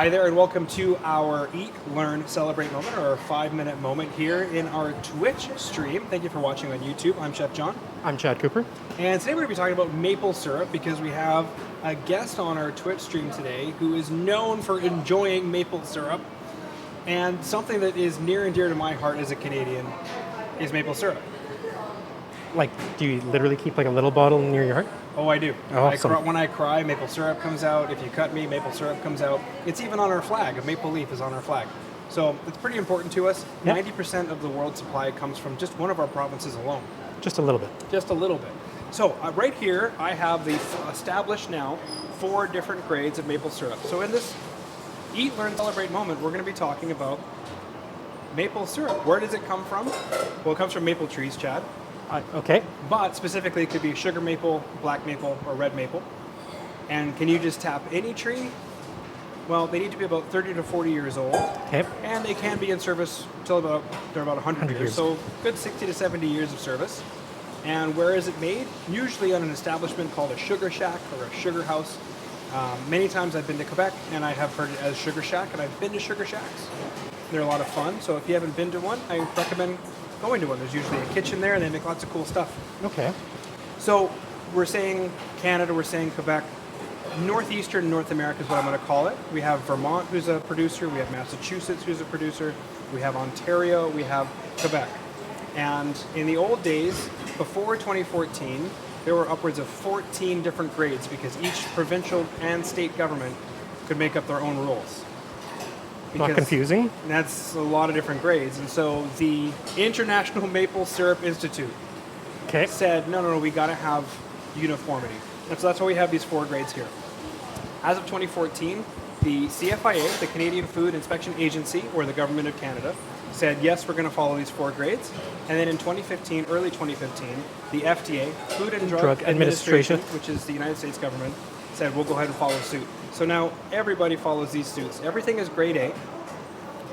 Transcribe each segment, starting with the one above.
Hi there and welcome to our Eat, Learn, Celebrate moment, or our 5-minute moment here in our Twitch stream. Thank you for watching on YouTube. I'm Chef Jon. I'm Chad Cooper. And today we're going to be talking about maple syrup because we have a guest on our Twitch stream today who is known for enjoying maple syrup. And something that is near and dear to my heart as a Canadian is maple syrup. Like, do you literally keep like a little bottle near your heart? Oh, I do. Awesome. When I cry, maple syrup comes out. If you cut me, maple syrup comes out. It's even on our flag. A maple leaf is on our flag. So it's pretty important to us. Yeah. 90% of the world's supply comes from just one of our provinces alone. Just a little bit. Just a little bit. So right here, I have the established now 4 different grades of maple syrup. So in this Eat, Learn, Celebrate moment, we're going to be talking about maple syrup. Where does it come from? Well, it comes from maple trees, Chad. Okay. But specifically, it could be sugar maple, black maple, or red maple. And can you just tap any tree? Well, they need to be about 30 to 40 years old. Okay. And they can be in service until they're about 100 years. So good 60 to 70 years of service. And where is it made? Usually on an establishment called a sugar shack or a sugar house. Many times I've been to Quebec and I have heard it as sugar shack, and I've been to sugar shacks. They're a lot of fun. So if you haven't been to one, I recommend going to one. There's usually a kitchen there and they make lots of cool stuff. Okay. So we're saying Canada, we're saying Quebec. Northeastern North America is what I'm going to call it. We have Vermont, who's a producer. We have Massachusetts, who's a producer. We have Ontario. We have Quebec. And in the old days, before 2014, there were upwards of 14 different grades because each provincial and state government could make up their own rules. Not confusing. That's a lot of different grades. And so the International Maple Syrup Institute said, no, we got to have uniformity. And so that's why we have these 4 grades here. As of 2014, the CFIA, the Canadian Food Inspection Agency, or the Government of Canada, said, yes, we're going to follow these 4 grades. And then in 2015, early 2015, the FDA, Food and Drug Administration, which is the United States government, said, we'll go ahead and follow suit. So now everybody follows these suits. Everything is grade A.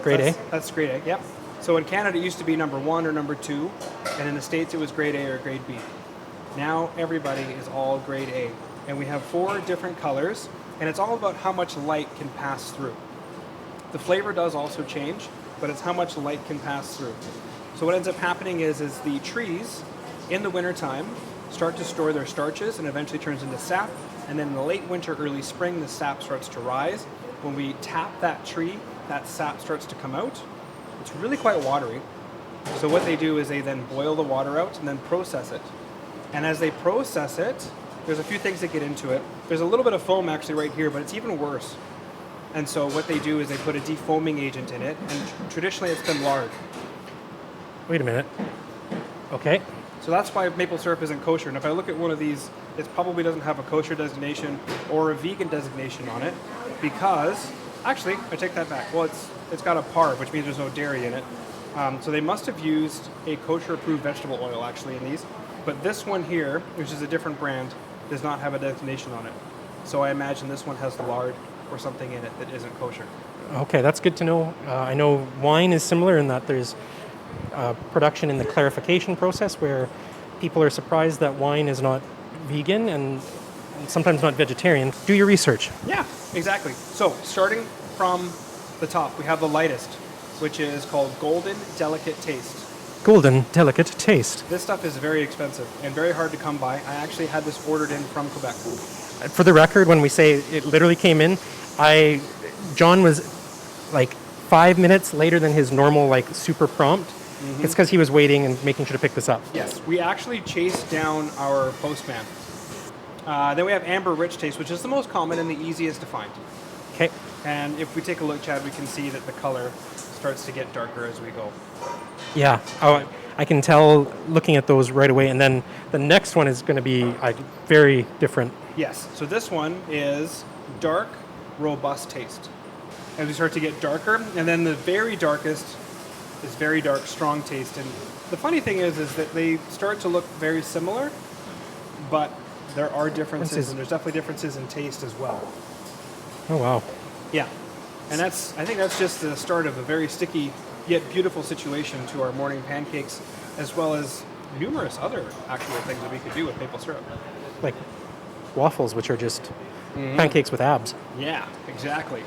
Grade A? That's grade A, yep. So in Canada, it used to be number 1 or number 2, and in the States, it was grade A or grade B. Now everybody is all grade A. And we have 4 different colors, and it's all about how much light can pass through. The flavor does also change, but it's how much light can pass through. So what ends up happening is the trees in the wintertime start to store their starches and eventually turns into sap. And then in the late winter, early spring, the sap starts to rise. When we tap that tree, that sap starts to come out. It's really quite watery. So what they do is they then boil the water out and then process it. And as they process it, there's a few things that get into it. There's a little bit of foam actually right here, but it's even worse. And so what they do is they put a defoaming agent in it, and traditionally it's been lard. Wait a minute. Okay. So that's why maple syrup isn't kosher. And if I look at one of these, it probably doesn't have a kosher designation or a vegan designation on it, because, actually, I take that back. Well, it's got a PARB, which means there's no dairy in it. So they must have used a kosher-approved vegetable oil, actually, in these. But this one here, which is a different brand, does not have a designation on it. So I imagine this one has lard or something in it that isn't kosher. Okay, that's good to know. I know wine is similar in that there's production in the clarification process where people are surprised that wine is not vegan and sometimes not vegetarian. Do your research. Yeah, exactly. So starting from the top, we have the lightest, which is called Golden Delicate Taste. Golden Delicate Taste. This stuff is very expensive and very hard to come by. I actually had this ordered in from Quebec. For the record, when we say it literally came in, John was like 5 minutes later than his normal like super prompt. Mm-hmm. It's because he was waiting and making sure to pick this up. Yes, we actually chased down our postman. Then we have Amber Rich Taste, which is the most common and the easiest to find. Okay. And if we take a look, Chad, we can see that the color starts to get darker as we go. Yeah, I can tell looking at those right away. And then the next one is going to be very different. Yes, so this one is dark, robust taste. As we start to get darker, and then the very darkest is very dark, strong taste. And the funny thing is that they start to look very similar, but there are differences, and there's definitely differences in taste as well. Oh, wow. Yeah, and I think that's just the start of a very sticky yet beautiful situation to our morning pancakes, as well as numerous other actual things that we could do with maple syrup. Like waffles, which are just pancakes with abs. Yeah, exactly.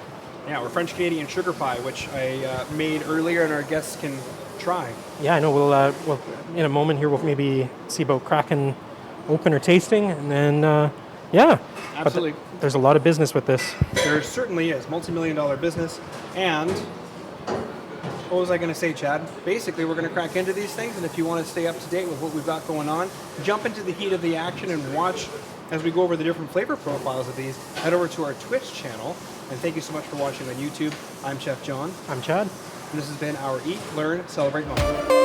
Yeah, or French Canadian sugar pie, which I made earlier and our guests can try. Yeah, I know. We'll in a moment here. We'll maybe see about cracking open or tasting, and then yeah. But Absolutely. there's a lot of business with this. There certainly is. Multi-million-dollar business. And what was I going to say, Chad? Basically, we're going to crack into these things, and if you want to stay up to date with what we've got going on, jump into the heat of the action and watch as we go over the different flavor profiles of these. Head over to our Twitch channel, and thank you so much for watching on YouTube. I'm Chef Jon, I'm Chad. and this has been our Eat, Learn, Celebrate moment.